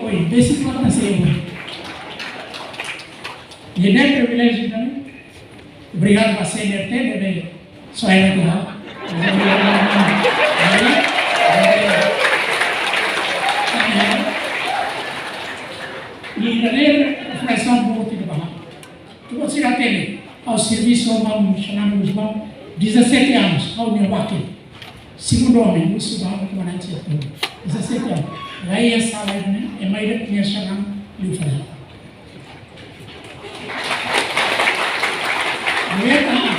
foi desse lado na segunda. E nem privilégio também. Obrigado para a CNRT, deve só era do lado. E daí oferece pouco de barra. Tu você já teve ao serviço vamos chamamos vamos 17 anos ao meu aqui. Segundo homem, o estudava com a gente 17 anos. Aí a sala é Maibe que me chamam de Fali.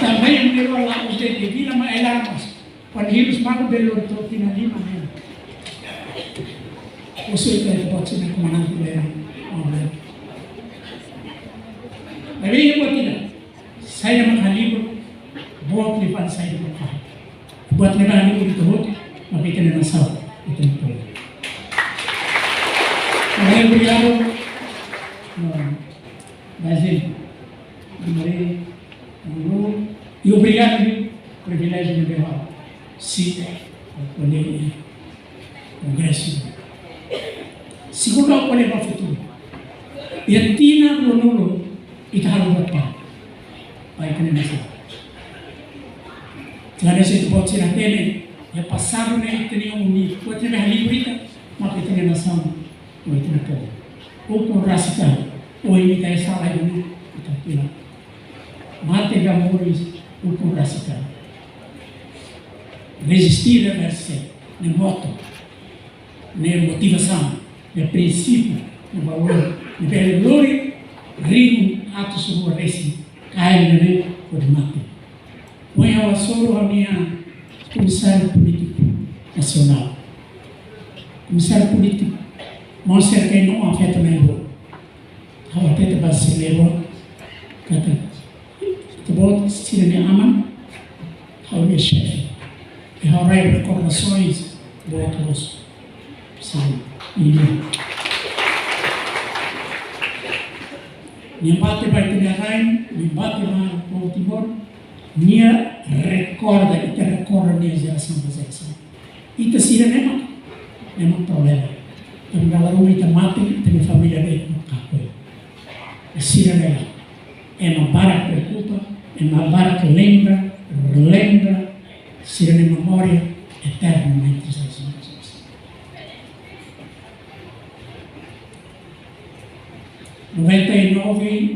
Também me levou lá os de Vila, mas ela mas quando eles mandam belo toque na lima mesmo. Você que pode ser comandante dele. Tapi buat tidak, saya menghalibu buat lipat saya berkah. Buat negara ini itu, tapi kena nasab itu betul. Kalau Obrigado, Brasil, Maibe, e Obrigado de privilégio de levar sim olhei congresso. Segundo o olhei para o futuro, e tina nulo itu harus berapa? Baik kena nasib. Karena saya buat si Tane, ya pasar ni itu ni uni, buat ni hal berita, maka itu ni nasab, itu ni kau. Untuk rasikan, ini kita salah ini kita pilih. Mate gamoris, untuk rasikan. Resistir a vencer, nem moto, nem motivação, nem princípio, nem valor, nem valor, ritmo ato sobre o resi, cai nele por mate. Põe ao soro a minha comissário político nacional. Comissário político, mostra que não afeta Maibe. Kalau afeta base Maibe, kata, tebot sirene aman, kalau dia chefe. E ao raio recordações, votos, sabe, ini. Niembate baik lain, niembate na Pulau Timor, nia recorda, ita recorda nia geração da geração. Ita sira memang problema. Tapi kalau rumah ita mati, ita família dele não capoi. Sira nela, é uma barra que preocupa, é uma barra que lembra, relembra, sira na memória eternamente das gerações.